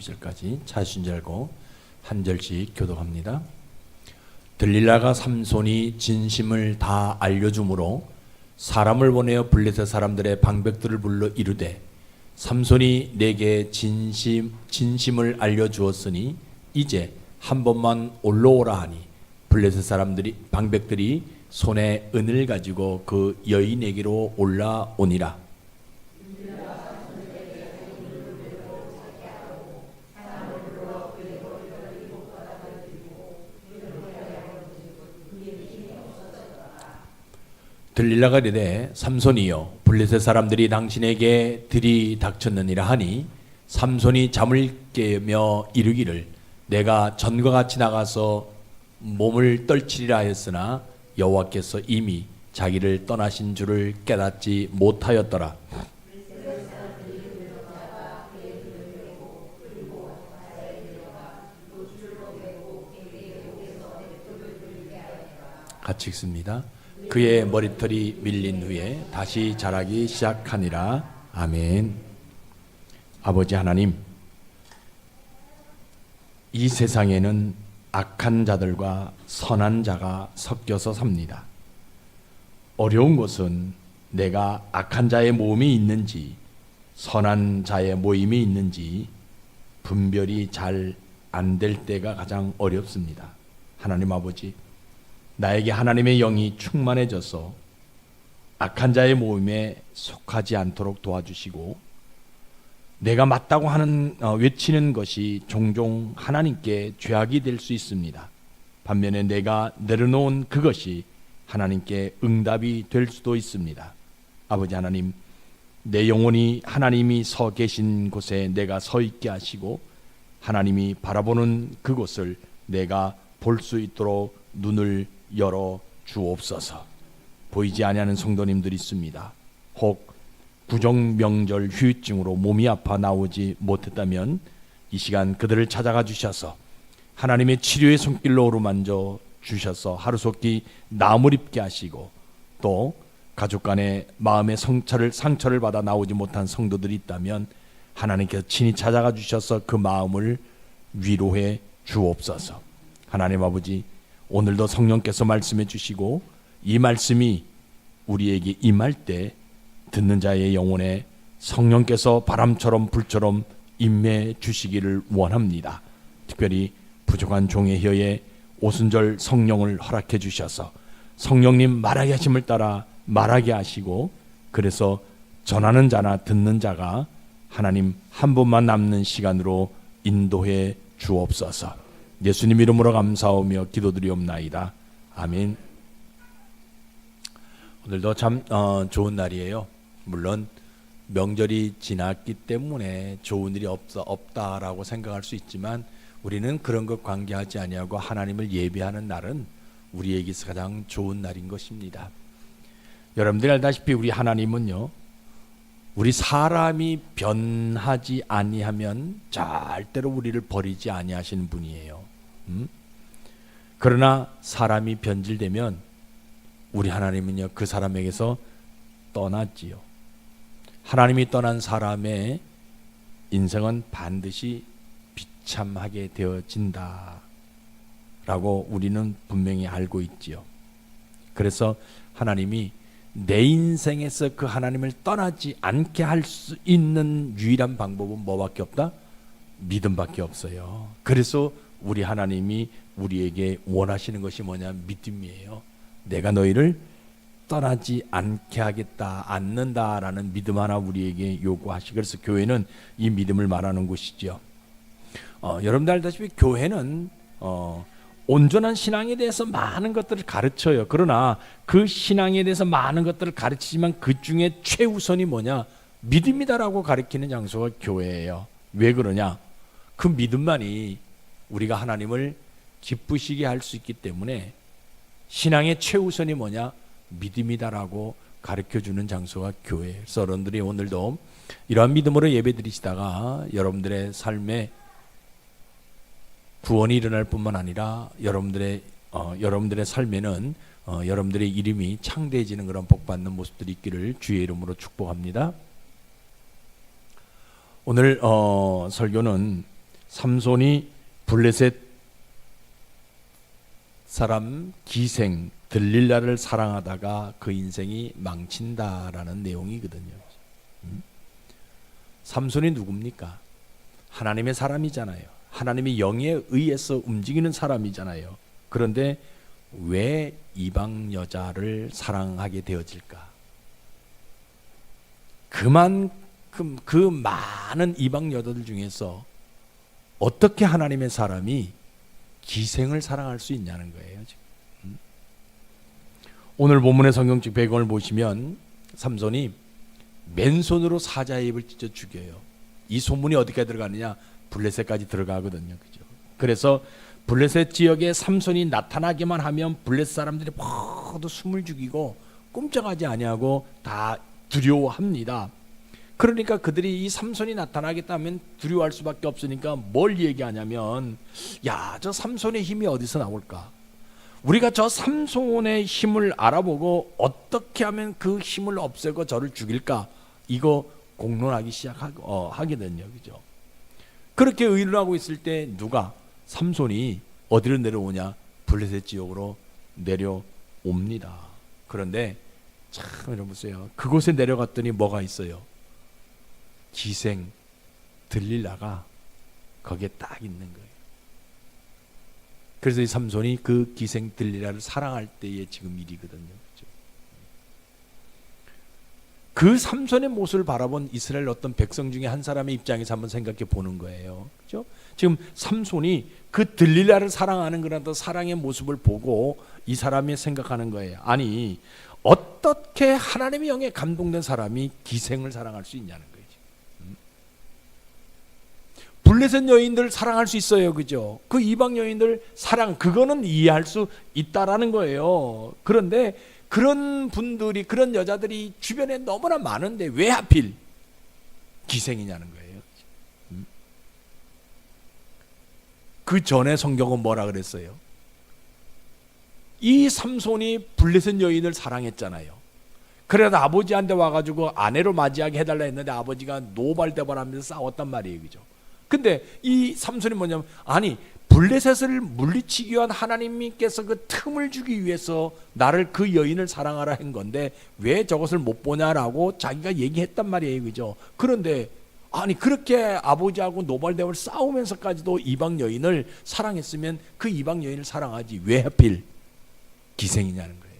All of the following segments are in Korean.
12절까지 자신 줄 알고 한 절씩 교독합니다. 들릴라가 삼손이 진심을 다 알려주므로 사람을 보내어 블레셋 사람들의 방백들을 불러 이르되 삼손이 내게 진심을 알려주었으니 이제 한 번만 올라오라 하니 블레셋 사람들이 방백들이 손에 은을 가지고 그 여인에게로 올라오니라. 들릴라가 이르되 삼손이여 블레셋 사람들이 당신에게 들이닥쳤느니라 하니 삼손이 잠을 깨며 이르기를 내가 전과 같이 나가서 몸을 떨치리라 했으나 여호와께서 이미 자기를 떠나신 줄을 깨닫지 못하였더라. 같이 읽습니다. 그의 머리털이 밀린 후에 다시 자라기 시작하니라. 아멘. 아버지 하나님, 이 세상에는 악한 자들과 선한 자가 섞여서 삽니다. 어려운 것은 내가 악한 자의 모임이 있는지 선한 자의 모임이 있는지 분별이 잘 안 될 때가 가장 어렵습니다. 하나님 아버지, 나에게 하나님의 영이 충만해져서 악한 자의 모임에 속하지 않도록 도와주시고 내가 맞다고 하는 외치는 것이 종종 하나님께 죄악이 될 수 있습니다. 반면에 내가 내려놓은 그것이 하나님께 응답이 될 수도 있습니다. 아버지 하나님, 내 영혼이 하나님이 서 계신 곳에 내가 서 있게 하시고 하나님이 바라보는 그곳을 내가 볼 수 있도록 눈을 열어 주옵소서. 보이지 아니하는 성도님들이 있습니다. 혹 구정 명절 휴유증으로 몸이 아파 나오지 못했다면 이 시간 그들을 찾아가 주셔서 하나님의 치료의 손길로 어루만져 주셔서 하루속히 나음을 입게 하시고 또 가족 간의 마음의 상처를 받아 나오지 못한 성도들이 있다면 하나님께서 친히 찾아가 주셔서 그 마음을 위로해 주옵소서. 하나님 아버지, 오늘도 성령께서 말씀해 주시고 이 말씀이 우리에게 임할 때 듣는 자의 영혼에 성령께서 바람처럼 불처럼 임해 주시기를 원합니다. 특별히 부족한 종의 혀에 오순절 성령을 허락해 주셔서 성령님 말하게 하심을 따라 말하게 하시고 그래서 전하는 자나 듣는 자가 하나님 한 번만 남는 시간으로 인도해 주옵소서. 예수님 이름으로 감사하며 기도드리옵나이다. 아멘. 오늘도 참 좋은 날이에요. 물론 명절이 지났기 때문에 좋은 일이 없다라고 생각할 수 있지만 우리는 그런 것 관계하지 아니하고 하나님을 예배하는 날은 우리에게서 가장 좋은 날인 것입니다. 여러분들이 알다시피 우리 하나님은요, 우리 사람이 변하지 아니하면 절대로 우리를 버리지 아니하시는 분이에요. 그러나 사람이 변질되면 우리 하나님은요, 그 사람에게서 떠났지요. 하나님이 떠난 사람의 인생은 반드시 비참하게 되어진다 라고 우리는 분명히 알고 있지요. 그래서 하나님이 내 인생에서 그 하나님을 떠나지 않게 할 수 있는 유일한 방법은 뭐밖에 없다? 믿음밖에 없어요. 그래서 우리 하나님이 우리에게 원하시는 것이 뭐냐? 믿음이에요. 내가 너희를 떠나지 않게 하겠다, 않는다라는 믿음 하나 우리에게 요구하시고, 그래서 교회는 이 믿음을 말하는 곳이죠. 여러분들 알다시피 교회는 온전한 신앙에 대해서 많은 것들을 가르쳐요. 그러나 그 신앙에 대해서 많은 것들을 가르치지만 그 중에 최우선이 뭐냐? 믿음이다라고 가르치는 장소가 교회예요. 왜 그러냐? 그 믿음만이 우리가 하나님을 기쁘시게 할 수 있기 때문에 신앙의 최우선이 뭐냐? 믿음이다라고 가르쳐주는 장소가 교회예요. 그래서 여러분들이 오늘도 이러한 믿음으로 예배드리시다가 여러분들의 삶에 구원이 일어날 뿐만 아니라 여러분들의 삶에는 여러분들의 이름이 창대해지는 그런 복받는 모습들이 있기를 주의 이름으로 축복합니다. 오늘 설교는 삼손이 블레셋 사람 기생 들릴라를 사랑하다가 그 인생이 망친다라는 내용이거든요. 삼손이 누굽니까? 하나님의 사람이잖아요. 하나님의 영에 의해서 움직이는 사람이잖아요. 그런데 왜 이방 여자를 사랑하게 되어질까? 그만큼 그 많은 이방 여자들 중에서 어떻게 하나님의 사람이 기생을 사랑할 수 있냐는 거예요. 지금. 오늘 본문의 성경적 배경을 보시면 삼손이 맨손으로 사자의 입을 찢어 죽여요. 이 소문이 어디까지 들어가느냐? 블레셋까지 들어가거든요. 그죠? 그래서 블레셋 지역에 삼손이 나타나기만 하면 블레셋 사람들이 모두 숨을 죽이고 꼼짝하지 아니하고 다 두려워합니다. 그러니까 그들이 이 삼손이 나타나겠다면 두려워할 수밖에 없으니까 뭘 얘기하냐면, 야, 저 삼손의 힘이 어디서 나올까? 우리가 저 삼손의 힘을 알아보고 어떻게 하면 그 힘을 없애고 저를 죽일까? 이거 공론하기 하거든요. 그죠? 그렇게 의논하고 있을 때 누가? 삼손이 어디로 내려오냐? 블레셋 지역으로 내려옵니다. 그런데 참 여러분 보세요. 그곳에 내려갔더니 뭐가 있어요? 기생 들릴라가 거기에 딱 있는 거예요. 그래서 이 삼손이 그 기생 들릴라를 사랑할 때의 지금 일이거든요. 그렇죠? 그 삼손의 모습을 바라본 이스라엘 어떤 백성 중에 한 사람의 입장에서 한번 생각해 보는 거예요. 그렇죠? 지금 삼손이 그 들릴라를 사랑하는 그런 사랑의 모습을 보고 이 사람이 생각하는 거예요. 아니, 어떻게 하나님의 영에 감동된 사람이 기생을 사랑할 수 있냐는 거예요. 블레셋 여인들 사랑할 수 있어요. 그죠? 그 이방 여인들 사랑, 그거는 이해할 수 있다라는 거예요. 그런데 그런 분들이, 그런 여자들이 주변에 너무나 많은데 왜 하필 기생이냐는 거예요. 그 전에 성경은 뭐라 그랬어요? 이 삼손이 블레셋 여인을 사랑했잖아요. 그래서 아버지한테 와가지고 아내로 맞이하게 해달라 했는데 아버지가 노발대발하면서 싸웠단 말이에요. 그죠? 근데 이 삼손이 뭐냐면, 아니, 블레셋을 물리치기 위한 하나님께서 그 틈을 주기 위해서 나를, 그 여인을 사랑하라 한 건데 왜 저것을 못 보냐라고 자기가 얘기했단 말이에요. 그죠? 그런데 아니, 그렇게 아버지하고 노발대발 싸우면서까지도 이방 여인을 사랑했으면 그 이방 여인을 사랑하지 왜 하필 기생이냐는 거예요.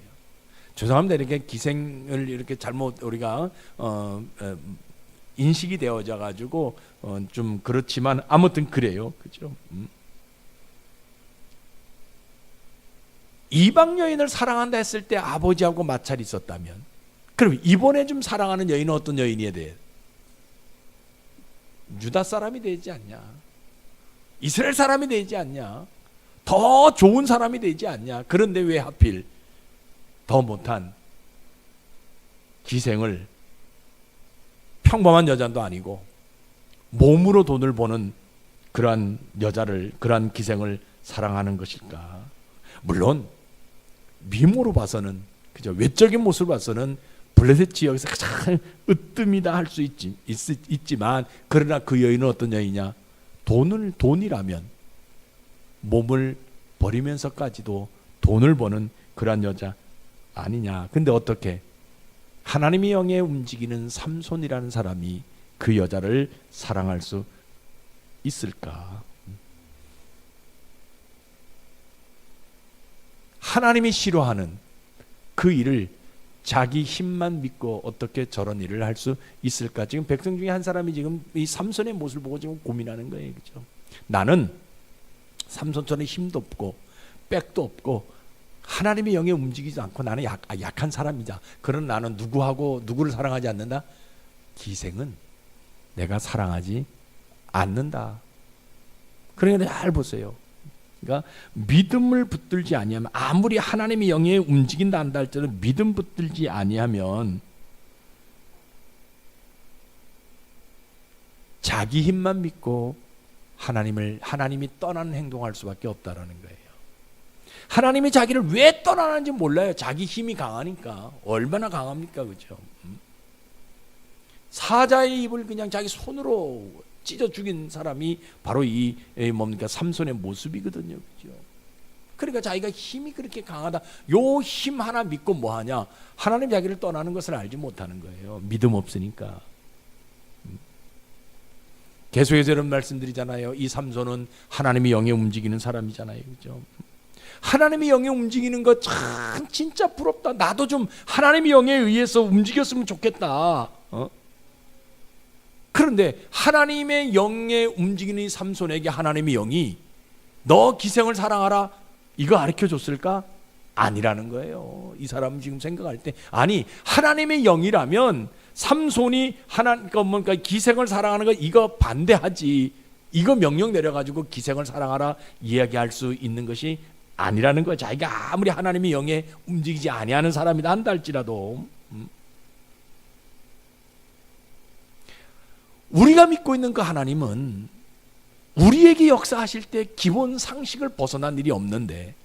죄송합니다. 이렇게 기생을 이렇게 잘못 우리가 인식이 되어져 가지고 좀 그렇지만 아무튼 그래요. 그죠? 이방 여인을 사랑한다 했을 때 아버지하고 마찰이 있었다면, 그럼 이번에 좀 사랑하는 여인은 어떤 여인이어야 돼? 유다 사람이 되지 않냐? 이스라엘 사람이 되지 않냐? 더 좋은 사람이 되지 않냐? 그런데 왜 하필 더 못한 기생을, 평범한 여자도 아니고 몸으로 돈을 버는 그러한 여자를, 그러한 기생을 사랑하는 것일까? 물론 미모로 봐서는, 그죠? 외적인 모습을 봐서는 블레셋 지역에서 가장 으뜸이다 할 수 있지만, 그러나 그 여인은 어떤 여인이냐? 돈이라면 몸을 버리면서까지도 돈을 버는 그러한 여자 아니냐? 근데 어떻게 하나님의 영에 움직이는 삼손이라는 사람이 그 여자를 사랑할 수 있을까? 하나님이 싫어하는 그 일을 자기 힘만 믿고 어떻게 저런 일을 할 수 있을까? 지금 백성 중에 한 사람이 지금 이 삼손의 모습을 보고 지금 고민하는 거예요. 그렇죠? 나는 삼손처럼 힘도 없고 백도 없고 하나님의 영에 움직이지 않고 나는 약한 사람이자, 그런 나는 누구를 사랑하지 않는다? 기생은 내가 사랑하지 않는다. 그러니까 잘 보세요. 그러니까 믿음을 붙들지 아니하면, 아무리 하나님의 영에 움직인다 한다 할지라도 믿음 붙들지 아니하면 자기 힘만 믿고 하나님이 떠나는 행동할 수밖에 없다라는 거예요. 하나님이 자기를 왜 떠나는지 몰라요. 자기 힘이 강하니까. 얼마나 강합니까? 그렇죠? 사자의 입을 그냥 자기 손으로 찢어 죽인 사람이 바로 이 뭡니까 삼손의 모습이거든요. 그죠? 그러니까 자기가 힘이 그렇게 강하다. 요 힘 하나 믿고 뭐 하냐? 하나님 자기를 떠나는 것을 알지 못하는 거예요. 믿음 없으니까. 계속해서 이런 말씀드리잖아요. 이 삼손은 하나님의 영에 움직이는 사람이잖아요. 그죠? 하나님의 영에 움직이는 거 참 진짜 부럽다. 나도 좀 하나님의 영에 의해서 움직였으면 좋겠다. 그런데 하나님의 영에 움직이는 이 삼손에게 하나님의 영이 너 기생을 사랑하라 이거 가르쳐 줬을까? 아니라는 거예요. 이 사람은 지금 생각할 때 아니 하나님의 영이라면 삼손이 뭔가 기생을 사랑하는 거 이거 반대하지. 이거 명령 내려가지고 기생을 사랑하라 이야기할 수 있는 것이 아니라는 거야. 자기가 아무리 하나님의 영에 움직이지 아니하는 사람이다 한다 할지라도 우리가 믿고 있는 그 하나님은 우리에게 역사하실 때 기본 상식을 벗어난 일이 없는데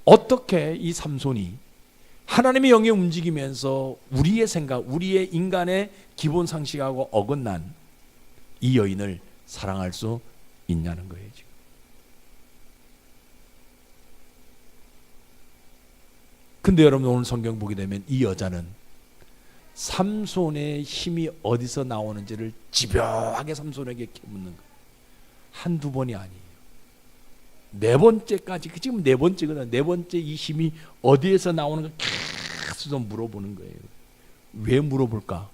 어떻게 이 삼손이 하나님의 영에 움직이면서 우리의 생각, 우리의 인간의 기본 상식하고 어긋난 이 여인을 사랑할 수 있냐는 거예요. 지금. 근데 여러분 오늘 성경 보게 되면 이 여자는 삼손의 힘이 어디서 나오는지를 집요하게 삼손에게 묻는 거예요. 한두 번이 아니에요. 네 번째까지, 지금 네 번째거든. 네 번째 이 힘이 어디에서 나오는가 계속 물어보는 거예요. 왜 물어볼까?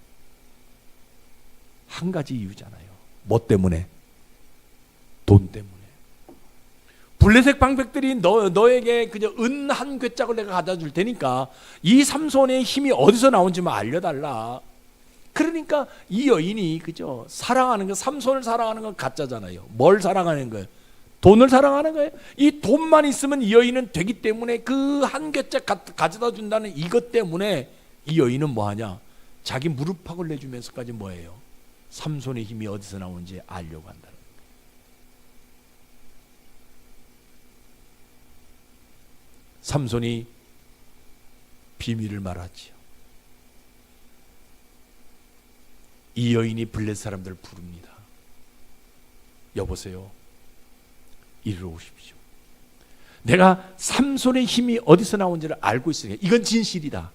한 가지 이유잖아요. 뭐 때문에? 돈 때문에. 블레셋 방백들이 너에게 그저 은 한 궤짝을 내가 가져다 줄 테니까 이 삼손의 힘이 어디서 나온지만 알려달라. 그러니까 이 여인이 그죠 사랑하는 거, 삼손을 사랑하는 건 가짜잖아요. 뭘 사랑하는 거예요? 돈을 사랑하는 거예요. 이 돈만 있으면 이 여인은 되기 때문에 그 한 궤짝 가져다 준다는 이것 때문에 이 여인은 뭐하냐? 자기 무릎팍을 내주면서까지 뭐예요? 삼손의 힘이 어디서 나오는지 알려고 한다. 삼손이 비밀을 말하지요. 이 여인이 블레셋 사람들을 부릅니다. 여보세요. 이리로 오십시오. 내가 삼손의 힘이 어디서 나온지를 알고 있으니까 이건 진실이다.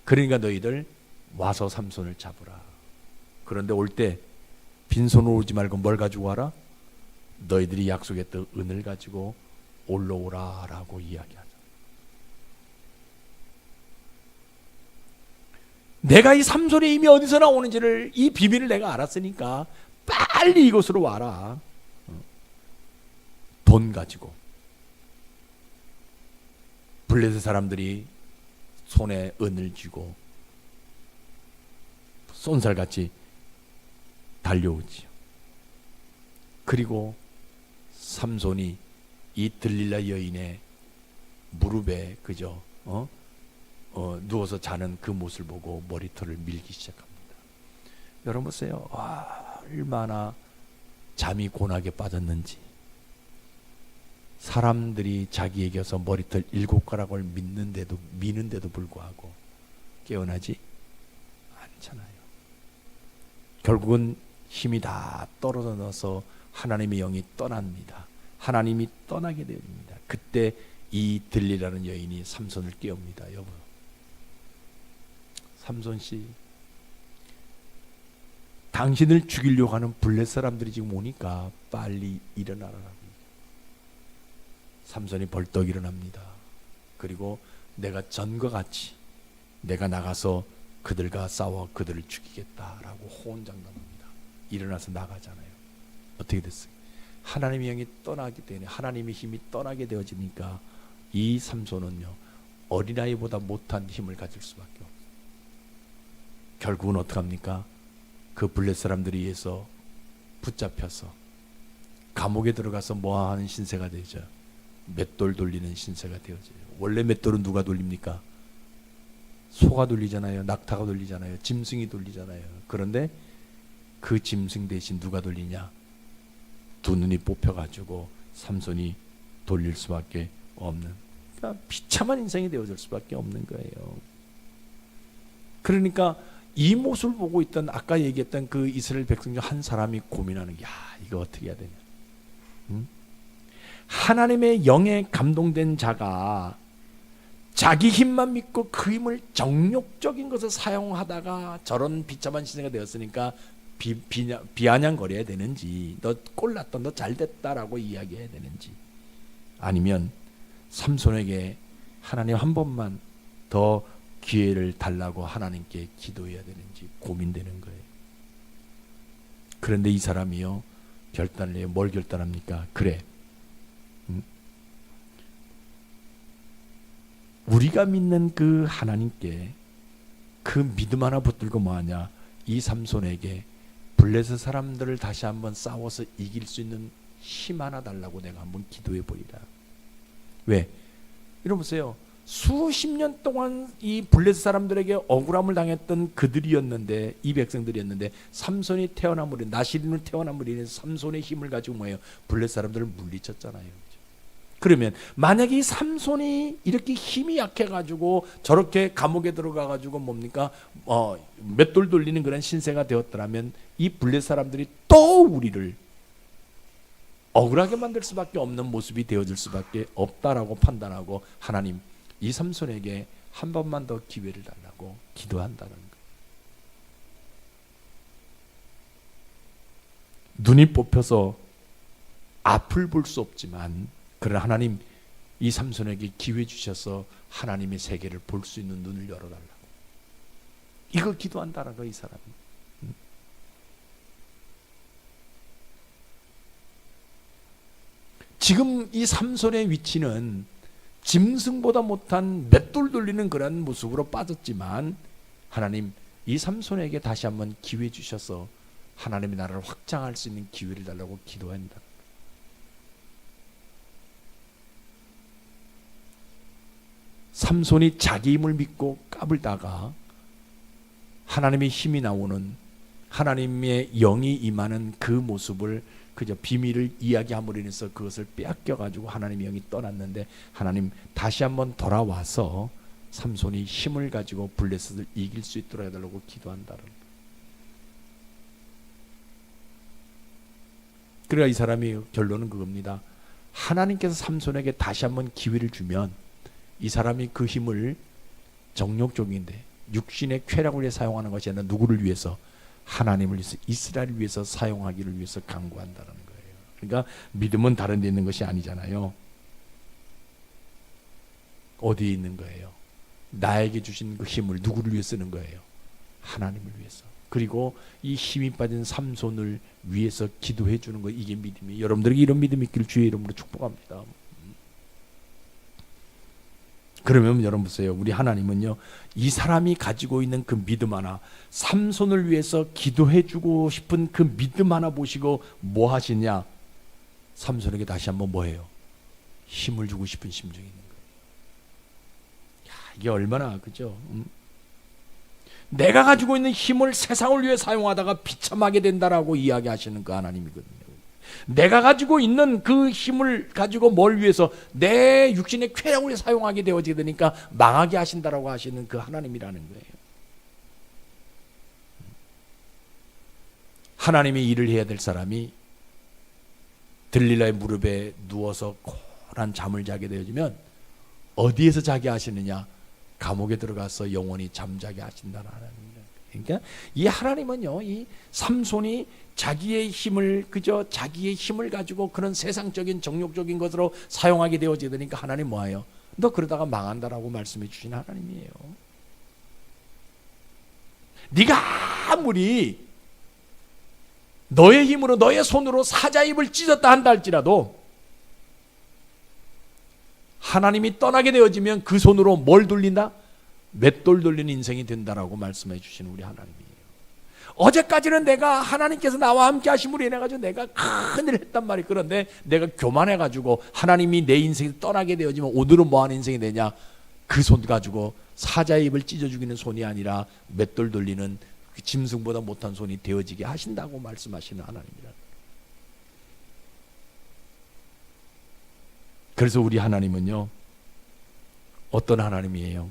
그러니까 너희들 와서 삼손을 잡으라. 그런데 올 때 빈손으로 오지 말고 뭘 가지고 와라? 너희들이 약속했던 은을 가지고 올라오라 라고 이야기하죠. 내가 이 삼손의 힘이 어디서 나오는지를 이 비밀을 내가 알았으니까 빨리 이곳으로 와라. 돈 가지고. 블레셋 사람들이 손에 은을 쥐고 쏜살같이 달려오지요. 그리고 삼손이 이 들릴라 여인의 무릎에 그저 누워서 자는 그 모습을 보고 머리털을 밀기 시작합니다. 여러분 보세요. 얼마나 잠이 고나게 빠졌는지. 사람들이 자기에게 서 머리털 7가락을 미는데도 불구하고 깨어나지 않잖아요. 결국은 힘이 다 떨어져서 하나님의 영이 떠납니다. 하나님이 떠나게 됩니다. 그때 이 들리라는 여인이 삼손을 깨웁니다. 여보, 삼손씨, 당신을 죽이려고 하는 블레셋 사람들이 지금 오니까 빨리 일어나라고. 삼손이 벌떡 일어납니다. 그리고 내가 전과 같이 내가 나가서 그들과 싸워 그들을 죽이겠다라고 호언장담합니다. 일어나서 나가잖아요. 어떻게 됐어요? 하나님의 영이 떠나기 때문에 하나님의 힘이 떠나게 되어지니까 이 삼손은요 어린아이보다 못한 힘을 가질 수밖에 없어요. 결국은 어떡합니까? 그 블레셋 사람들에 의해서 붙잡혀서 감옥에 들어가서 뭐하는 신세가 되죠? 맷돌 돌리는 신세가 되어져요. 원래 맷돌은 누가 돌립니까? 소가 돌리잖아요. 낙타가 돌리잖아요. 짐승이 돌리잖아요. 그런데 그 짐승 대신 누가 돌리냐? 두 눈이 뽑혀가지고 삼손이 돌릴 수밖에 없는, 그러니까 비참한 인생이 되어질 수밖에 없는 거예요. 그러니까 이 모습을 보고 있던 아까 얘기했던 그 이스라엘 백성 중 한 사람이 고민하는 게, 야, 이거 어떻게 해야 되냐. 하나님의 영에 감동된 자가 자기 힘만 믿고 그 힘을 정욕적인 것을 사용하다가 저런 비참한 신세가 되었으니까 비아냥거려야 되는지, 너 꼴났다, 너 잘됐다라고 이야기해야 되는지, 아니면 삼손에게 하나님 한 번만 더 기회를 달라고 하나님께 기도해야 되는지 고민되는 거예요. 그런데 이 사람이요, 결단을 해요. 뭘 결단합니까? 그래, 우리가 믿는 그 하나님께 그 믿음 하나 붙들고 뭐하냐, 이 삼손에게 블레셋 사람들을 다시 한번 싸워서 이길 수 있는 힘 하나 달라고 내가 한번 기도해 보리라. 왜? 이러보세요. 수십 년 동안 이 블레셋 사람들에게 억울함을 당했던 그들이었는데, 이 백성들이었는데, 삼손이 태어남으로, 나시린으로 태어남으로 인해서 삼손의 힘을 가지고 뭐예요? 블레셋 사람들을 물리쳤잖아요. 그러면 만약에 이 삼손이 이렇게 힘이 약해가지고 저렇게 감옥에 들어가가지고 뭡니까? 맷돌 돌리는 그런 신세가 되었더라면 이 블레셋 사람들이 또 우리를 억울하게 만들 수밖에 없는 모습이 되어질 수밖에 없다라고 판단하고, 하나님, 이 삼손에게 한 번만 더 기회를 달라고 기도한다는 거예요. 눈이 뽑혀서 앞을 볼 수 없지만, 그러나 하나님, 이 삼손에게 기회 주셔서 하나님의 세계를 볼 수 있는 눈을 열어달라고, 이걸 기도한다는 거예요, 이 사람이. 지금 이 삼손의 위치는 짐승보다 못한 맷돌 돌리는 그런 모습으로 빠졌지만, 하나님, 이 삼손에게 다시 한번 기회 주셔서 하나님의 나라를 확장할 수 있는 기회를 달라고 기도한다. 삼손이 자기 힘을 믿고 까불다가 하나님의 힘이 나오는, 하나님의 영이 임하는 그 모습을 그저 비밀을 이야기함으로 인해서 그것을 빼앗겨가지고 하나님의 영이 떠났는데, 하나님 다시 한번 돌아와서 삼손이 힘을 가지고 블레셋을 이길 수 있도록 해달라고 기도한다는. 그러니까 이 사람이 결론은 그겁니다. 하나님께서 삼손에게 다시 한번 기회를 주면 이 사람이 그 힘을 정욕적인데 육신의 쾌락을 위해 사용하는 것이 아니라 누구를 위해서? 하나님을 위해서, 이스라엘을 위해서 사용하기를 위해서 강구한다는 거예요. 그러니까 믿음은 다른 데 있는 것이 아니잖아요. 어디에 있는 거예요? 나에게 주신 그 힘을 누구를 위해 쓰는 거예요? 하나님을 위해서. 그리고 이 힘이 빠진 삼손을 위해서 기도해 주는 거, 이게 믿음이에요. 여러분들에게 이런 믿음이 있기를 주의 이름으로 축복합니다. 그러면 여러분 보세요. 우리 하나님은요, 이 사람이 가지고 있는 그 믿음 하나, 삼손을 위해서 기도해 주고 싶은 그 믿음 하나 보시고 뭐 하시냐? 삼손에게 다시 한번 뭐예요? 힘을 주고 싶은 심정이 있는 거예요. 야, 이게 얼마나, 그죠? 내가 가지고 있는 힘을 세상을 위해 사용하다가 비참하게 된다라고 이야기하시는 그 하나님이거든요. 내가 가지고 있는 그 힘을 가지고 뭘 위해서? 내 육신의 쾌락을 위해 사용하게 되어지게 되니까 망하게 하신다라고 하시는 그 하나님이라는 거예요. 하나님의 일을 해야 될 사람이 들릴라의 무릎에 누워서 고란 잠을 자게 되어지면 어디에서 자게 하시느냐? 감옥에 들어가서 영원히 잠자게 하신다는 하나님입니다. 그러니까 이 하나님은요, 이 삼손이 자기의 힘을, 그저 자기의 힘을 가지고 그런 세상적인 정욕적인 것으로 사용하게 되어지니까 하나님 뭐예요? 너 그러다가 망한다라고 말씀해 주신 하나님이에요. 네가 아무리 너의 힘으로, 너의 손으로 사자 입을 찢었다 한다 할지라도 하나님이 떠나게 되어지면 그 손으로 뭘 돌린다? 맷돌 돌리는 인생이 된다라고 말씀해 주시는 우리 하나님이에요. 어제까지는 내가 하나님께서 나와 함께 하심으로 인해 가지고 내가 큰일을 했단 말이에요. 그런데 내가 교만해 가지고 하나님이 내 인생이 떠나게 되어지면 오늘은 뭐 하는 인생이 되냐? 그 손 가지고 사자의 입을 찢어 죽이는 손이 아니라 맷돌 돌리는 짐승보다 못한 손이 되어지게 하신다고 말씀하시는 하나님이라. 그래서 우리 하나님은요, 어떤 하나님이에요?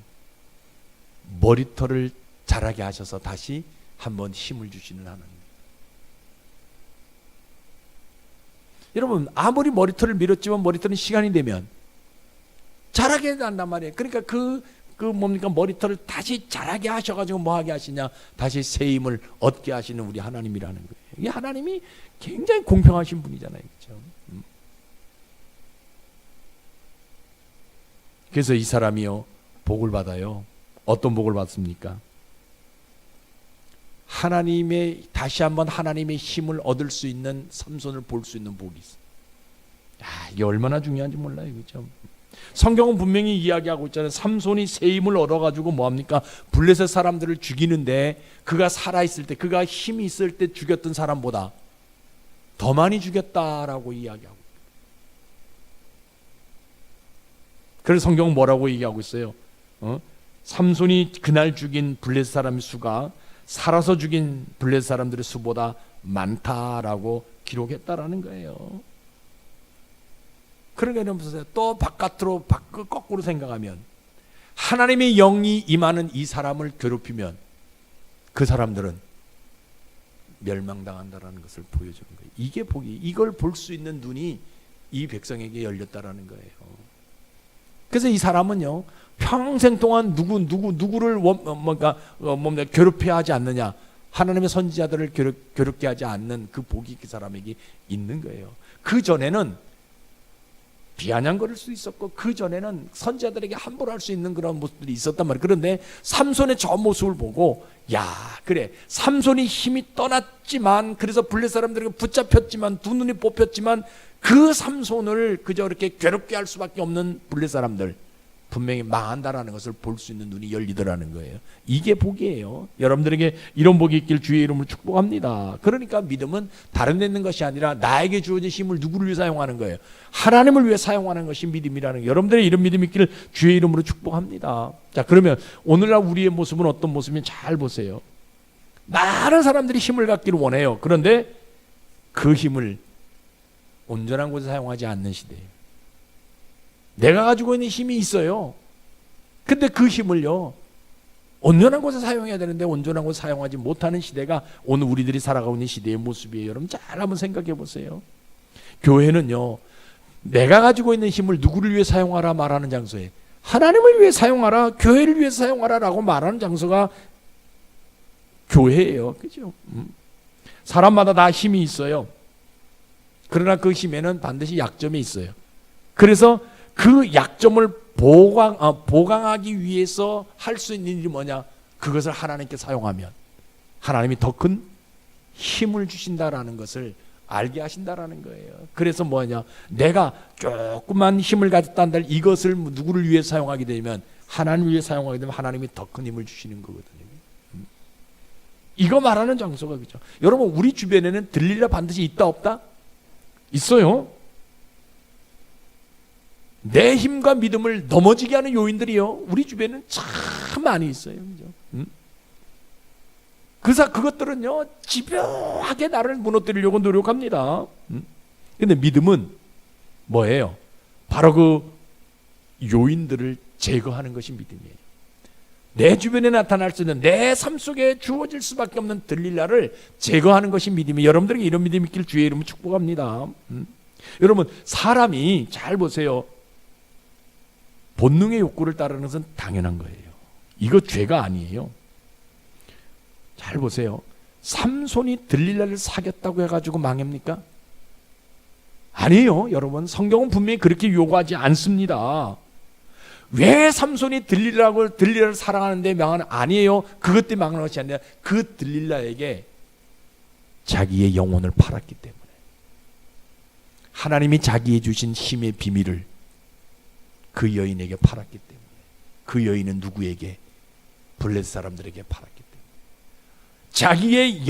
머리털을 자라게 하셔서 다시 한번 힘을 주시는 하나님. 여러분, 아무리 머리털을 밀었지만 머리털은 시간이 되면 자라게 한단 말이에요. 그러니까 뭡니까? 머리털을 다시 자라게 하셔가지고 뭐 하게 하시냐? 다시 새 힘을 얻게 하시는 우리 하나님이라는 거예요. 이 하나님이 굉장히 공평하신 분이잖아요. 그렇죠? 그래서 이 사람이요, 복을 받아요. 어떤 복을 받습니까? 다시 한번 하나님의 힘을 얻을 수 있는, 삼손을 볼 수 있는 복이 있어요. 이게 얼마나 중요한지 몰라요. 그렇죠? 성경은 분명히 이야기하고 있잖아요. 삼손이 새 힘을 얻어가지고 뭐합니까? 블레셋 사람들을 죽이는데 그가 살아있을 때, 그가 힘이 있을 때 죽였던 사람보다 더 많이 죽였다라고 이야기하고. 그래서 성경은 뭐라고 얘기하고 있어요? 삼손이 그날 죽인 블레셋 사람의 수가 살아서 죽인 블레셋 사람들의 수보다 많다라고 기록했다라는 거예요. 그러니까 보세요. 또 바깥으로 거꾸로 생각하면 하나님의 영이 임하는 이 사람을 괴롭히면 그 사람들은 멸망당한다라는 것을 보여주는 거예요. 이게 복이, 이걸 볼 수 있는 눈이 이 백성에게 열렸다라는 거예요. 그래서 이 사람은요, 평생 동안 누구를 괴롭혀야 하지 않느냐, 하나님의 선지자들을 괴롭게 하지 않는 그 복이 그 사람에게 있는 거예요. 그 전에는 비아냥거릴 수 있었고, 그 전에는 선지자들에게 함부로 할 수 있는 그런 모습들이 있었단 말이에요. 그런데 삼손의 저 모습을 보고, 야, 그래, 삼손이 힘이 떠났지만, 그래서 블레셋 사람들에게 붙잡혔지만, 두 눈이 뽑혔지만, 그 삼손을 그저 이렇게 괴롭게 할 수밖에 없는 블레셋 사람들, 분명히 망한다라는 것을 볼 수 있는 눈이 열리더라는 거예요. 이게 복이에요. 여러분들에게 이런 복이 있길 주의 이름으로 축복합니다. 그러니까 믿음은 다른 데 있는 것이 아니라 나에게 주어진 힘을 누구를 위해 사용하는 거예요? 하나님을 위해 사용하는 것이 믿음이라는 거예요. 여러분들의 이런 믿음이 있기를 주의 이름으로 축복합니다. 자, 그러면 오늘날 우리의 모습은 어떤 모습인지 잘 보세요. 많은 사람들이 힘을 갖기를 원해요. 그런데 그 힘을 온전한 곳에 사용하지 않는 시대예요. 내가 가지고 있는 힘이 있어요. 근데 그 힘을요, 온전한 곳에 사용해야 되는데 온전한 곳에 사용하지 못하는 시대가 오늘 우리들이 살아가고 있는 시대의 모습이에요. 여러분 잘 한번 생각해 보세요. 교회는요, 내가 가지고 있는 힘을 누구를 위해 사용하라 말하는 장소에 하나님을 위해 사용하라, 교회를 위해 사용하라 라고 말하는 장소가 교회예요. 그죠? 사람마다 다 힘이 있어요. 그러나 그 힘에는 반드시 약점이 있어요. 그래서 그 약점을 보강하기 위해서 할 수 있는 일이 뭐냐? 그것을 하나님께 사용하면 하나님이 더 큰 힘을 주신다라는 것을 알게 하신다라는 거예요. 그래서 뭐냐? 내가 조금만 힘을 가졌다 한들 이것을 누구를 위해 사용하게 되면, 하나님을 위해 사용하게 되면 하나님이 더 큰 힘을 주시는 거거든요. 이거 말하는 장소가 그죠? 여러분, 우리 주변에는 들리라 반드시 있다 없다? 있어요. 내 힘과 믿음을 넘어지게 하는 요인들이요, 우리 주변에는 참 많이 있어요. 그죠? 그것들은요, 집요하게 나를 무너뜨리려고 노력합니다. 근데 믿음은 뭐예요? 바로 그 요인들을 제거하는 것이 믿음이에요. 내 주변에 나타날 수 있는, 내 삶 속에 주어질 수밖에 없는 들릴라를 제거하는 것이 믿음이에요. 여러분들에게 이런 믿음이 있길 주의 이름으로 축복합니다. 여러분, 사람이 잘 보세요. 본능의 욕구를 따르는 것은 당연한 거예요. 이거 죄가 아니에요. 잘 보세요. 삼손이 들릴라를 사귀었다고 해가지고 망합니까? 아니에요. 여러분, 성경은 분명히 그렇게 요구하지 않습니다. 왜 삼손이 들릴라를 사랑하는데 망하는? 아니에요. 그것 때문에 망하는 것이 아니라 그 들릴라에게 자기의 영혼을 팔았기 때문에, 하나님이 자기에 주신 힘의 비밀을 그 여인에게 팔았기 때문에, 그 여인은 누구에게? 블레셋 사람들에게 팔았기 때문에, 자기의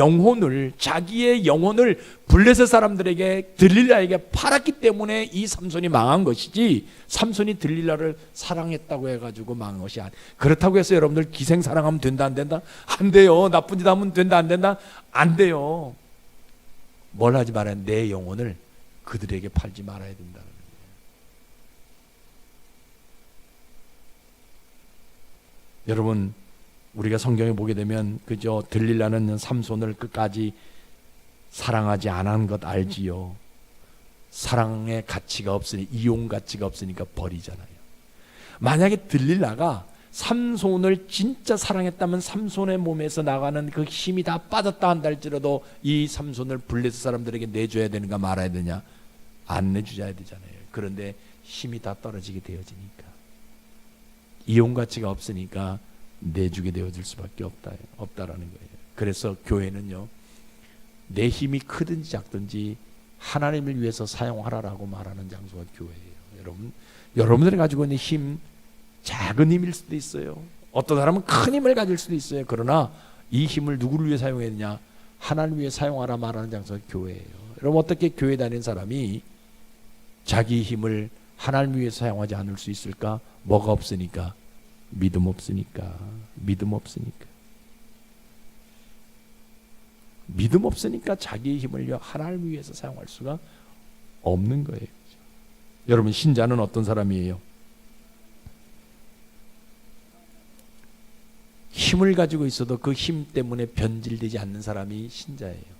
영혼을 블레셋 사람들에게, 들릴라에게 팔았기 때문에 이 삼손이 망한 것이지, 삼손이 들릴라를 사랑했다고 해가지고 망한 것이 아니에요. 그렇다고 해서 여러분들 기생 사랑하면 된다 안 된다? 안 돼요. 나쁜 짓 하면 된다 안 된다? 안 돼요. 뭘 하지 말아야, 내 영혼을 그들에게 팔지 말아야 된다는 거예요. 여러분, 우리가 성경에 보게 되면 그저 들릴라는 삼손을 끝까지 사랑하지 않은 것 알지요. 사랑의 가치가 없으니, 이용 가치가 없으니까 버리잖아요. 만약에 들릴라가 삼손을 진짜 사랑했다면 삼손의 몸에서 나가는 그 힘이 다 빠졌다 한다 할지라도 이 삼손을 블레셋 사람들에게 내줘야 되는가 말아야 되냐? 안 내주셔야 되잖아요. 그런데 힘이 다 떨어지게 되어지니까, 이용 가치가 없으니까 내주게 되어질 수밖에 없다라는 거예요. 그래서 교회는요, 내 힘이 크든지 작든지 하나님을 위해서 사용하라라고 말하는 장소가 교회예요. 여러분들이 가지고 있는 힘, 작은 힘일 수도 있어요. 어떤 사람은 큰 힘을 가질 수도 있어요. 그러나 이 힘을 누구를 위해 사용해야 되냐? 하나님을 위해 사용하라 말하는 장소가 교회예요. 여러분, 어떻게 교회 다니는 사람이 자기 힘을 하나님을 위해 사용하지 않을 수 있을까? 뭐가 없으니까? 믿음 없으니까. 믿음 없으니까. 믿음 없으니까 자기의 힘을 하나님을 위해서 사용할 수가 없는 거예요. 여러분, 신자는 어떤 사람이에요? 힘을 가지고 있어도 그 힘 때문에 변질되지 않는 사람이 신자예요.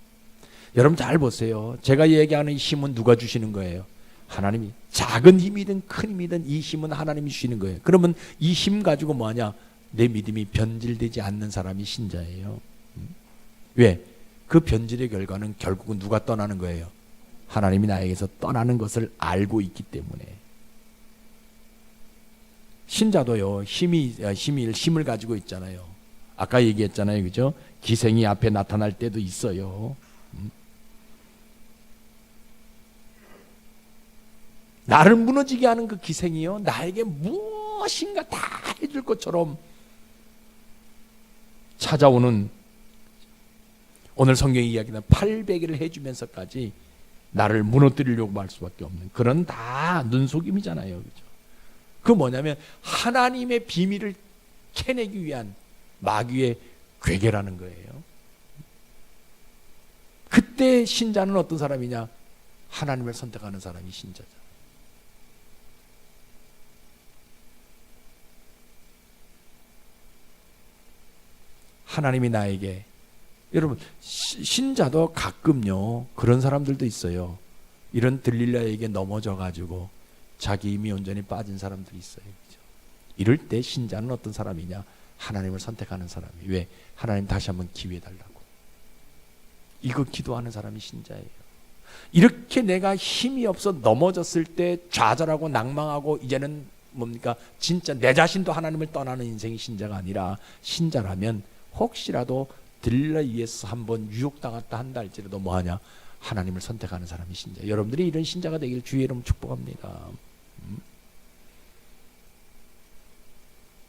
여러분 잘 보세요. 제가 얘기하는 이 힘은 누가 주시는 거예요? 하나님이. 작은 힘이든 큰 힘이든 이 힘은 하나님이 주시는 거예요. 그러면 이 힘 가지고 뭐하냐? 내 믿음이 변질되지 않는 사람이 신자예요. 왜? 그 변질의 결과는 결국은 누가 떠나는 거예요? 하나님이 나에게서 떠나는 것을 알고 있기 때문에. 신자도요, 힘을 가지고 있잖아요. 아까 얘기했잖아요. 그죠? 기생이 앞에 나타날 때도 있어요. 나를 무너지게 하는 그 기생이요, 나에게 무엇인가 다 해줄 것처럼 찾아오는, 오늘 성경이 이야기는 800일을 해주면서까지 나를 무너뜨리려고 할 수밖에 없는 그런 다 눈속임이잖아요. 그죠? 그 뭐냐면 하나님의 비밀을 캐내기 위한 마귀의 괴계라는 거예요. 그때 신자는 어떤 사람이냐? 하나님을 선택하는 사람이 신자죠. 하나님이 나에게, 여러분 신자도 가끔요 그런 사람들도 있어요. 이런 들릴라에게 넘어져 가지고 자기 힘이 온전히 빠진 사람들이 있어요. 그렇죠? 이럴 때 신자는 어떤 사람이냐? 하나님을 선택하는 사람이. 왜? 하나님 다시 한번 기회 달라고. 이거 기도하는 사람이 신자예요. 이렇게 내가 힘이 없어 넘어졌을 때 좌절하고 낭망하고 이제는 뭡니까? 진짜 내 자신도 하나님을 떠나는 인생이 신자가 아니라, 신자라면 혹시라도 들릴라 위에서 한번 유혹당했다 한다 할지라도 뭐하냐? 하나님을 선택하는 사람이 신자. 여러분들이 이런 신자가 되길 주의 이름 축복합니다.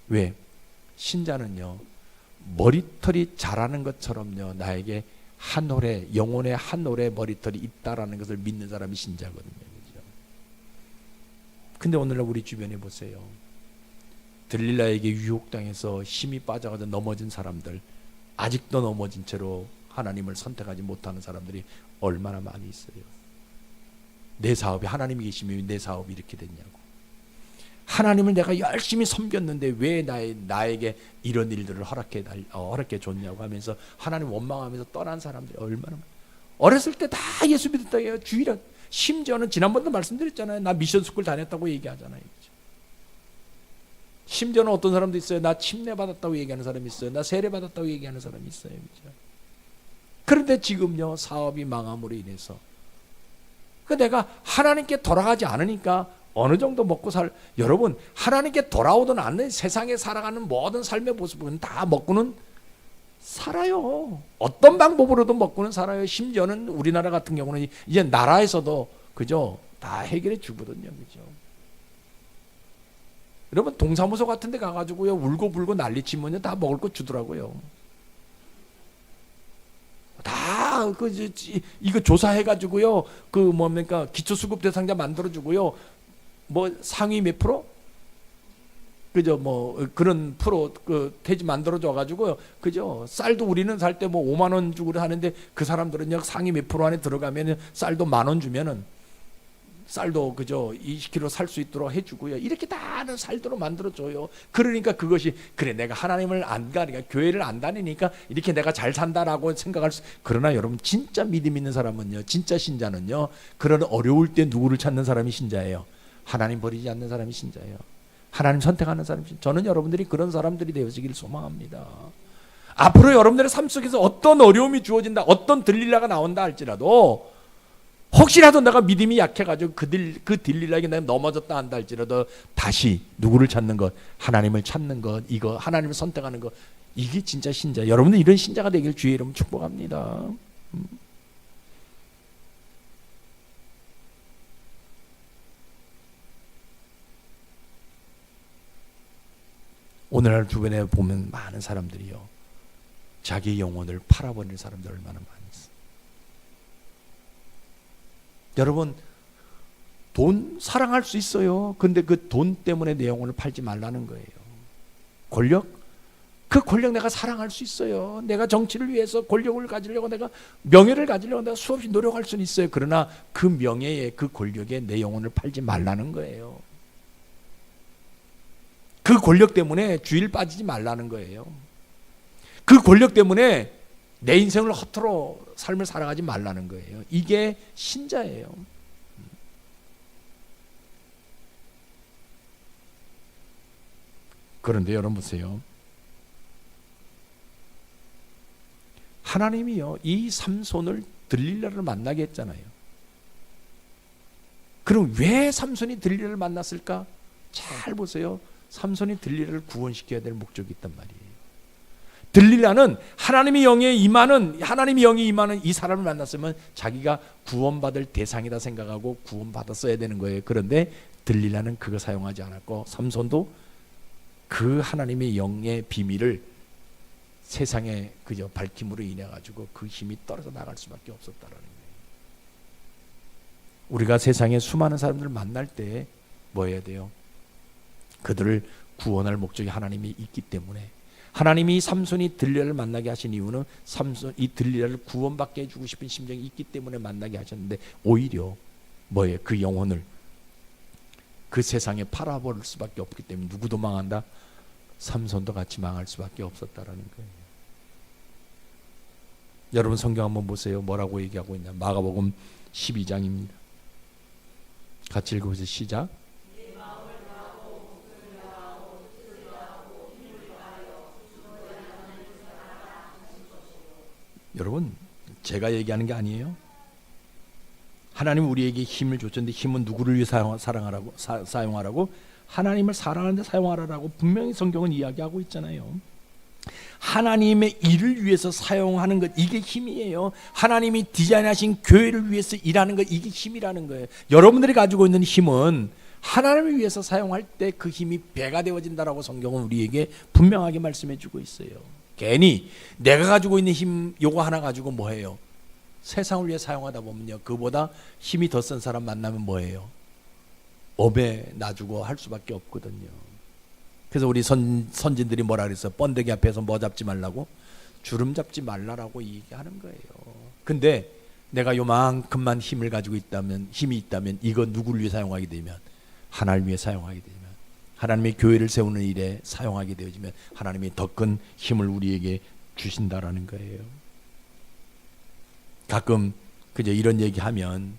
왜? 신자는요, 머리털이 자라는 것처럼요, 나에게 한 올해, 영혼의 한 올해 머리털이 있다라는 것을 믿는 사람이 신자거든요. 그죠? 근데 오늘날 우리 주변에 보세요. 들릴라에게 유혹당해서 힘이 빠져가지고 넘어진 사람들, 아직도 넘어진 채로 하나님을 선택하지 못하는 사람들이 얼마나 많이 있어요. 내 사업이, 하나님이 계시면 내 사업이 이렇게 됐냐고. 하나님을 내가 열심히 섬겼는데 왜 나에게 이런 일들을 허락해 줬냐고 하면서 하나님 원망하면서 떠난 사람들이 얼마나 많아요. 어렸을 때 다 예수 믿었다고 해요. 주일에. 심지어는 지난번도 말씀드렸잖아요. 나 미션스쿨 다녔다고 얘기하잖아요. 그렇죠? 심지어는 어떤 사람도 있어요. 나 침례 받았다고 얘기하는 사람이 있어요. 나 세례 받았다고 얘기하는 사람이 있어요. 그렇죠? 그런데 지금요, 사업이 망함으로 인해서 내가 하나님께 돌아가지 않으니까 어느 정도 먹고 여러분, 하나님께 돌아오든 않는 세상에 살아가는 모든 삶의 모습은 다 먹고는 살아요. 어떤 방법으로도 먹고는 살아요. 심지어는 우리나라 같은 경우는 이제 나라에서도 그죠, 다 해결해 주거든요. 그죠? 여러분, 동사무소 같은 데 가가지고요, 울고불고 난리치면요, 다 먹을 거 주더라고요. 다 이거 조사해가지고요, 그 뭡니까, 기초수급 대상자 만들어주고요, 뭐 상위 몇 프로? 그죠? 뭐 그런 프로 그 대지 만들어줘 가지고요. 그죠? 쌀도 우리는 살 때 뭐 5만 원 주고 하는데 그 사람들은요, 상위 몇 프로 안에 들어가면 쌀도 10,000원 주면은 쌀도 그저 20kg 살 수 있도록 해주고요. 이렇게 다 살도록 만들어줘요. 그러니까 그것이 그래 내가 하나님을 안 가니까 교회를 안 다니니까 이렇게 내가 잘 산다라고 생각할 수. 그러나 여러분 진짜 믿음 있는 사람은요, 진짜 신자는요, 그런 어려울 때 누구를 찾는 사람이 신자예요? 하나님 버리지 않는 사람이 신자예요. 하나님 선택하는 사람이 신자. 저는 여러분들이 그런 사람들이 되어지길 소망합니다. 앞으로 여러분들의 삶 속에서 어떤 어려움이 주어진다, 어떤 들릴라가 나온다 할지라도 혹시라도 내가 믿음이 약해가지고 그 들릴라에게 내가 넘어졌다 한다 할지라도 다시 누구를 찾는 것, 하나님을 찾는 것, 이거 하나님을 선택하는 것, 이게 진짜 신자. 여러분들 이런 신자가 되길 주의 이름 축복합니다. 오늘날 주변에 보면 많은 사람들이요, 자기 영혼을 팔아버리는 사람들 얼마나 많이 있어요. 여러분, 돈 사랑할 수 있어요. 근데 그 돈 때문에 내 영혼을 팔지 말라는 거예요. 권력? 그 권력 내가 사랑할 수 있어요. 내가 정치를 위해서 권력을 가지려고, 내가 명예를 가지려고 내가 수없이 노력할 수는 있어요. 그러나 그 명예에, 그 권력에 내 영혼을 팔지 말라는 거예요. 그 권력 때문에 주일 빠지지 말라는 거예요. 그 권력 때문에 내 인생을 허투루 삶을 살아가지 말라는 거예요. 이게 신자예요. 그런데 여러분 보세요. 하나님이요, 이 삼손을 들릴라를 만나게 했잖아요. 그럼 왜 삼손이 들릴라를 만났을까? 잘 보세요. 삼손이 들릴라를 구원시켜야 될 목적이 있단 말이에요. 들릴라는 하나님의 영이 임하는 이 사람을 만났으면 자기가 구원받을 대상이다 생각하고 구원받았어야 되는 거예요. 그런데 들릴라는 그거 사용하지 않았고, 삼손도 그 하나님의 영의 비밀을 세상에 그저 밝힘으로 인해 가지고 그 힘이 떨어져 나갈 수밖에 없었다라는 거예요. 우리가 세상에 수많은 사람들을 만날 때 뭐 해야 돼요? 그들을 구원할 목적이 하나님이 있기 때문에, 하나님이 삼손이 들릴라를 만나게 하신 이유는 이 들릴라를 구원받게 해주고 싶은 심정이 있기 때문에 만나게 하셨는데, 오히려 뭐예요? 그 영혼을 그 세상에 팔아버릴 수밖에 없기 때문에 누구도 망한다? 삼손도 같이 망할 수밖에 없었다라는 거예요. 여러분 성경 한번 보세요. 뭐라고 얘기하고 있냐? 마가복음 12장입니다. 같이 읽어보세요. 시작. 여러분, 제가 얘기하는 게 아니에요. 하나님 우리에게 힘을 줬는데, 힘은 누구를 위해 사용하라고? 하나님을 사랑하는데 사용하라고 분명히 성경은 이야기하고 있잖아요. 하나님의 일을 위해서 사용하는 것, 이게 힘이에요. 하나님이 디자인하신 교회를 위해서 일하는 것, 이게 힘이라는 거예요. 여러분들이 가지고 있는 힘은 하나님을 위해서 사용할 때 그 힘이 배가 되어진다라고 성경은 우리에게 분명하게 말씀해 주고 있어요. 괜히 내가 가지고 있는 힘 요거 하나 가지고 뭐해요? 세상을 위해 사용하다 보면요, 그보다 힘이 더 센 사람 만나면 뭐해요? 업에 놔주고 할 수밖에 없거든요. 그래서 우리 선진들이 뭐라 그랬어요? 번데기 앞에서 뭐 잡지 말라고? 주름 잡지 말라라고 얘기하는 거예요. 근데 내가 요만큼만 힘을 가지고 있다면, 힘이 있다면 이거 누구를 위해 사용하게 되면? 하나님을 위해 사용하게 되면, 하나님의 교회를 세우는 일에 사용하게 되어지면 하나님이 더 큰 힘을 우리에게 주신다라는 거예요. 가끔 그저 이런 얘기하면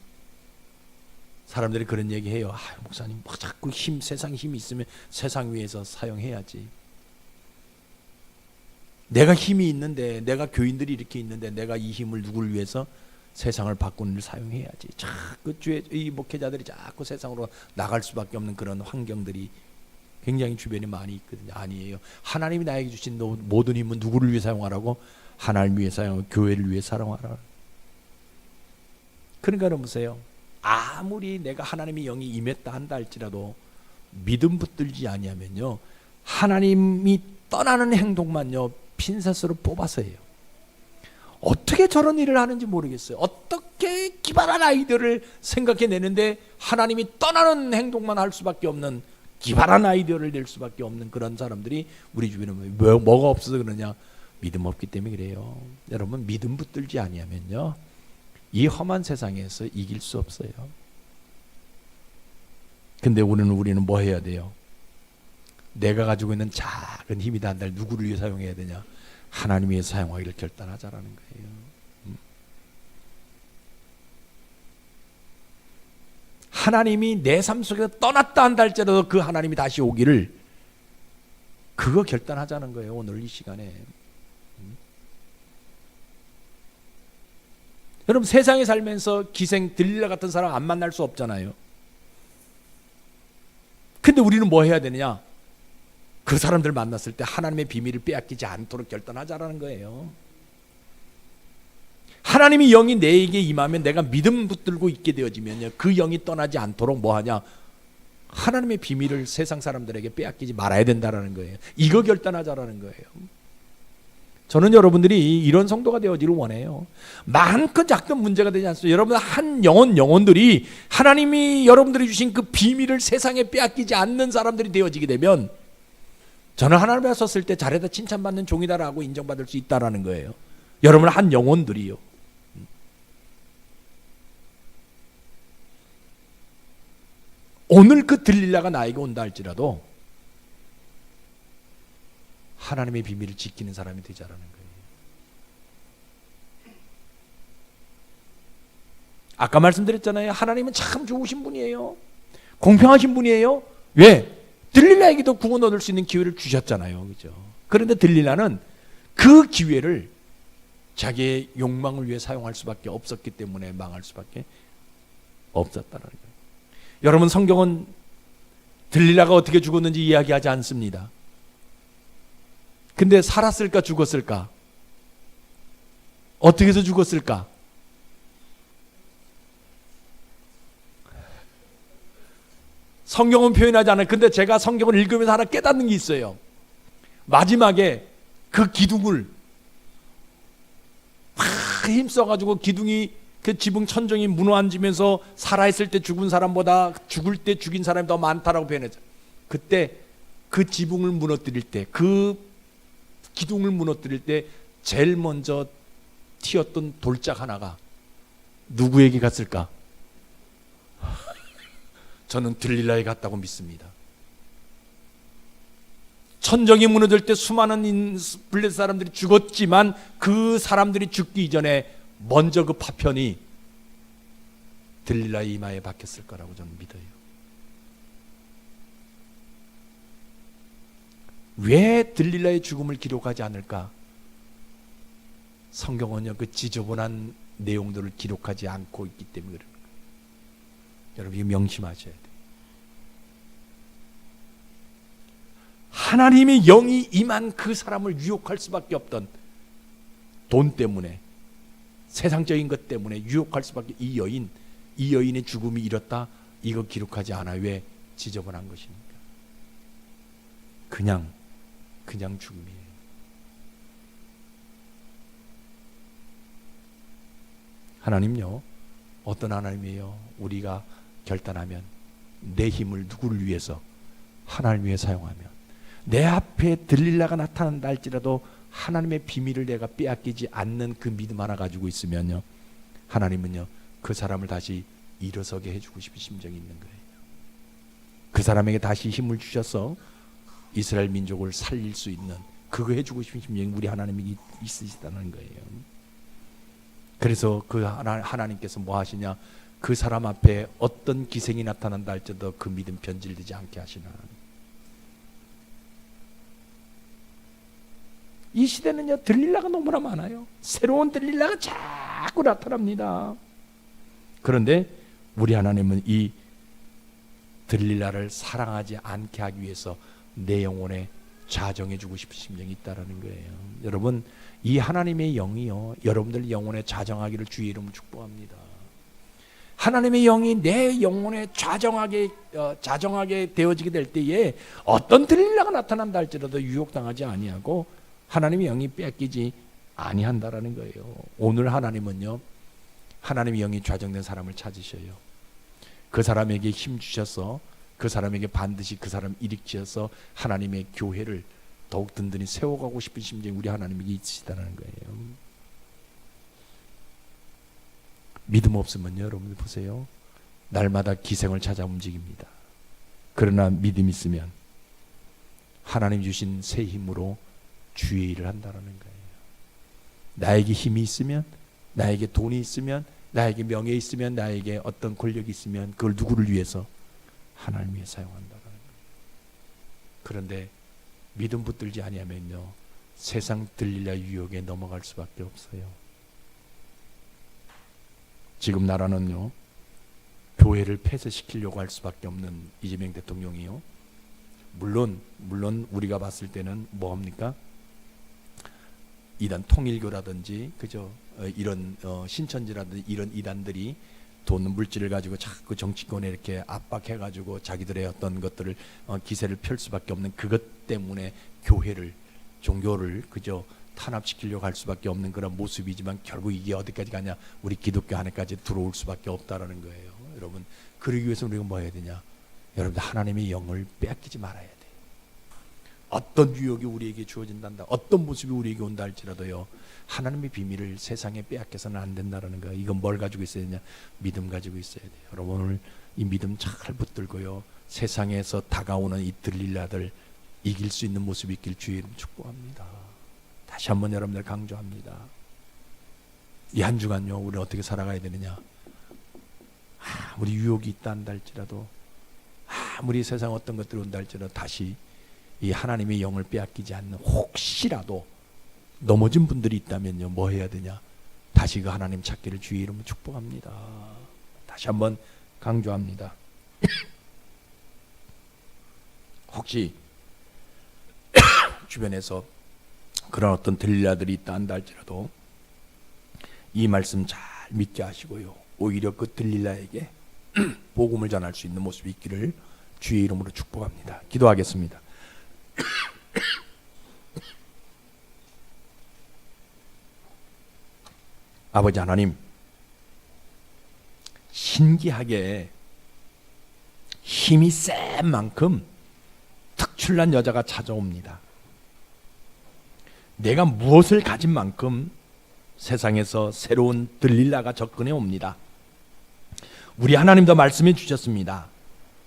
사람들이 그런 얘기해요. 목사님 뭐 자꾸 세상 힘이 있으면 세상 위에서 사용해야지. 내가 힘이 있는데, 내가 교인들이 이렇게 있는데 내가 이 힘을 누구를 위해서? 세상을 바꾸는 일 사용해야지. 자꾸 이 목회자들이 자꾸 세상으로 나갈 수밖에 없는 그런 환경들이 굉장히 주변에 많이 있거든요. 아니에요. 하나님이 나에게 주신 모든 힘은 누구를 위해 사용하라고? 하나님을 위해 사용하고 교회를 위해 사용하라. 그러니까 여러분 보세요. 아무리 내가 하나님의 영이 임했다 한다 할지라도 믿음 붙들지 아니하면요, 하나님이 떠나는 행동만요 핀셋으로 뽑아서 해요. 어떻게 저런 일을 하는지 모르겠어요. 어떻게 기발한 아이디어를 생각해내는데 하나님이 떠나는 행동만 할 수밖에 없는, 기발한 아이디어를 낼 수밖에 없는 그런 사람들이 우리 주변에 뭐가 없어서 그러냐? 믿음 없기 때문에 그래요. 여러분, 믿음 붙들지 아니하면요 이 험한 세상에서 이길 수 없어요. 근데 우리는 뭐 해야 돼요? 내가 가지고 있는 작은 힘이다 한들 누구를 위해 사용해야 되냐? 하나님 위해 사용하기를 결단하자라는 거예요. 하나님이 내 삶 속에서 떠났다 한다 할지라도 그 하나님이 다시 오기를 그거 결단하자는 거예요. 오늘 이 시간에. 여러분 세상에 살면서 기생 들릴라 같은 사람 안 만날 수 없잖아요. 근데 우리는 뭐 해야 되느냐? 그 사람들 만났을 때 하나님의 비밀을 빼앗기지 않도록 결단하자라는 거예요. 하나님의 영이 내게 임하면 내가 믿음 붙들고 있게 되어지면요, 그 영이 떠나지 않도록 뭐 하냐? 하나님의 비밀을 세상 사람들에게 빼앗기지 말아야 된다라는 거예요. 이거 결단하자라는 거예요. 저는 여러분들이 이런 성도가 되어지를 원해요. 많건 작건 문제가 되지 않습니다. 여러분 한 영혼들이 하나님이 여러분들이 주신 그 비밀을 세상에 빼앗기지 않는 사람들이 되어지게 되면 저는 하나님 앞에 섰을 때 잘해다 칭찬받는 종이다라고 인정받을 수 있다라는 거예요. 여러분 한 영혼들이요. 오늘 그 들릴라가 나에게 온다 할지라도 하나님의 비밀을 지키는 사람이 되자라는 거예요. 아까 말씀드렸잖아요. 하나님은 참 좋으신 분이에요. 공평하신 분이에요. 왜? 들릴라에게도 구원 얻을 수 있는 기회를 주셨잖아요. 그죠? 그런데 들릴라는 그 기회를 자기의 욕망을 위해 사용할 수밖에 없었기 때문에 망할 수밖에 없었다는 거예요. 여러분 성경은 들릴라가 어떻게 죽었는지 이야기하지 않습니다. 근데 살았을까 죽었을까? 어떻게 해서 죽었을까? 성경은 표현하지 않아요. 근데 제가 성경을 읽으면서 하나 깨닫는 게 있어요. 마지막에 그 기둥을 막 힘써가지고 기둥이 그 지붕 천정이 무너앉으면서 살아있을 때 죽은 사람보다 죽을 때 죽인 사람이 더 많다라고 표현했죠. 그때 그 지붕을 무너뜨릴 때, 그 기둥을 무너뜨릴 때 제일 먼저 튀었던 돌짝 하나가 누구에게 갔을까? 저는 들릴라에 갔다고 믿습니다. 천정이 무너질 때 수많은 블레셋 사람들이 죽었지만 그 사람들이 죽기 이전에 먼저 그 파편이 들릴라의 이마에 박혔을 거라고 저는 믿어요. 왜 들릴라의 죽음을 기록하지 않을까? 성경은요 그 지저분한 내용들을 기록하지 않고 있기 때문에 그런 거예요. 여러분 이거 명심하셔야 돼요. 하나님의 영이 임한 그 사람을 유혹할 수밖에 없던 돈 때문에, 세상적인 것 때문에 유혹할 수밖에, 이 여인의 죽음이 이렇다, 이거 기록하지 않아. 왜? 지저분한 것이니까. 그냥 죽음이에요. 하나님요 어떤 하나님이에요? 우리가 결단하면 내 힘을 누구를 위해서? 하나님을 위해 사용하면, 내 앞에 들릴라가 나타난다 할지라도 하나님의 비밀을 내가 빼앗기지 않는 그 믿음 하나 가지고 있으면요, 하나님은요 그 사람을 다시 일어서게 해주고 싶은 심정이 있는 거예요. 그 사람에게 다시 힘을 주셔서 이스라엘 민족을 살릴 수 있는 그거 해주고 싶은 심정이 우리 하나님이 있으시다는 거예요. 그래서 그 하나님께서 뭐 하시냐? 그 사람 앞에 어떤 기생이 나타난다 할지라도 그 믿음 변질되지 않게 하시나. 이 시대는요 들릴라가 너무나 많아요. 새로운 들릴라가 자꾸 나타납니다. 그런데 우리 하나님은 이 들릴라를 사랑하지 않게 하기 위해서 내 영혼에 자정해 주고 싶은 심정이 있다라는 거예요. 여러분 이 하나님의 영이요 여러분들 영혼에 자정하기를 주의 이름으로 축복합니다. 하나님의 영이 내 영혼에 자정하게 되어지게 될 때에 어떤 들릴라가 나타난다 할지라도 유혹당하지 아니하고 하나님의 영이 뺏기지 아니한다라는 거예요. 오늘 하나님은요 하나님의 영이 좌정된 사람을 찾으셔요. 그 사람에게 힘 주셔서 그 사람에게 반드시 그 사람 일으키셔서 하나님의 교회를 더욱 든든히 세워가고 싶은 심정이 우리 하나님에게 있으시다는 거예요. 믿음 없으면요 여러분 보세요, 날마다 기생을 찾아 움직입니다. 그러나 믿음 있으면 하나님 주신 새 힘으로 주의 일을 한다는 거예요. 나에게 힘이 있으면, 나에게 돈이 있으면, 나에게 명예 있으면, 나에게 어떤 권력이 있으면 그걸 누구를 위해서? 하나님 위해 사용한다는 거예요. 그런데 믿음 붙들지 아니하면요, 세상 들릴라 유혹에 넘어갈 수밖에 없어요. 지금 나라는요, 교회를 폐쇄시키려고 할 수밖에 없는 이재명 대통령이요, 물론 우리가 봤을 때는 뭐합니까? 이단 통일교라든지 그죠, 이런 신천지라든지 이런 이단들이 돈 물질을 가지고 자꾸 정치권에 이렇게 압박해가지고 자기들의 어떤 것들을 기세를 펼 수밖에 없는 그것 때문에 교회를, 종교를 그저 탄압시키려고 할 수밖에 없는 그런 모습이지만 결국 이게 어디까지 가냐? 우리 기독교 안에까지 들어올 수밖에 없다라는 거예요. 여러분, 그러기 위해서 우리가 뭐 해야 되냐? 여러분들, 하나님의 영을 빼앗기지 말아야 돼요. 어떤 유혹이 우리에게 주어진단다, 어떤 모습이 우리에게 온다 할지라도요, 하나님의 비밀을 세상에 빼앗겨서는 안 된다는 거예요. 이건 뭘 가지고 있어야 되냐? 믿음 가지고 있어야 돼요. 여러분, 오늘 이 믿음 잘 붙들고요, 세상에서 다가오는 이 들릴라들 이길 수 있는 모습이 있길 주의 이름 축복합니다. 다시 한번 여러분들 강조합니다. 이 한 주간요, 우리는 어떻게 살아가야 되느냐? 아무리 유혹이 있다 한다 할지라도, 아무리 세상 어떤 것들이 온다 할지라도 다시 이 하나님의 영을 빼앗기지 않는, 혹시라도 넘어진 분들이 있다면요, 뭐 해야 되냐? 다시 그 하나님 찾기를 주의 이름으로 축복합니다. 다시 한번 강조합니다. 혹시 주변에서 그런 어떤 들릴라들이 있다 한다 할지라도 이 말씀 잘 믿게 하시고요, 오히려 그 들릴라에게 복음을 전할 수 있는 모습이 있기를 주의 이름으로 축복합니다. 기도하겠습니다. 아버지 하나님, 신기하게 힘이 센 만큼 특출난 여자가 찾아옵니다. 내가 무엇을 가진 만큼 세상에서 새로운 들릴라가 접근해 옵니다. 우리 하나님도 말씀해 주셨습니다.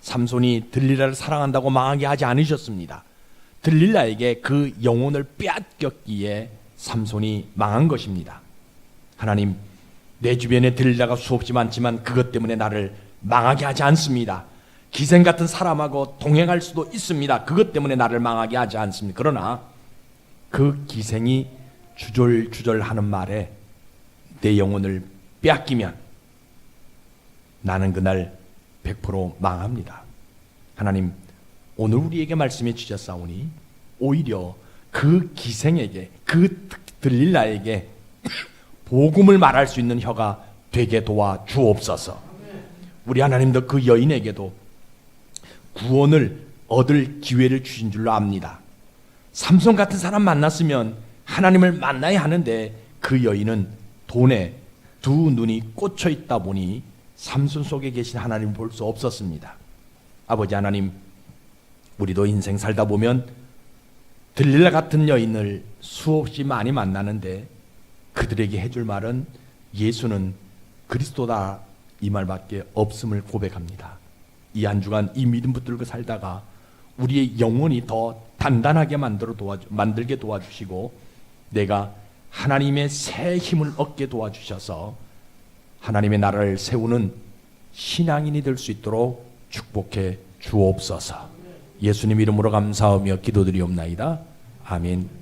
삼손이 들릴라를 사랑한다고 망하게 하지 않으셨습니다. 들릴라에게 그 영혼을 빼앗겼기에 삼손이 망한 것입니다. 하나님, 내 주변에 들릴라가 수없이 많지만 그것 때문에 나를 망하게 하지 않습니다. 기생 같은 사람하고 동행할 수도 있습니다. 그것 때문에 나를 망하게 하지 않습니다. 그러나 그 기생이 주절주절하는 말에 내 영혼을 빼앗기면 나는 그날 100% 망합니다. 하나님, 오늘 우리에게 말씀해 주셨사오니 오히려 그 기생에게, 그 들릴라에게 복음을 말할 수 있는 혀가 되게 도와 주옵소서. 우리 하나님도 그 여인에게도 구원을 얻을 기회를 주신 줄로 압니다. 삼손 같은 사람 만났으면 하나님을 만나야 하는데 그 여인은 돈에 두 눈이 꽂혀 있다 보니 삼손 속에 계신 하나님을 볼 수 없었습니다. 아버지 하나님, 우리도 인생 살다 보면 들릴라 같은 여인을 수없이 많이 만나는데 그들에게 해줄 말은 예수는 그리스도다, 이 말밖에 없음을 고백합니다. 이 한 주간 이 믿음 붙들고 살다가 우리의 영혼이 더 단단하게 만들게 도와주시고 내가 하나님의 새 힘을 얻게 도와주셔서 하나님의 나라를 세우는 신앙인이 될 수 있도록 축복해 주옵소서. 예수님 이름으로 감사하며 기도드리옵나이다. 아멘.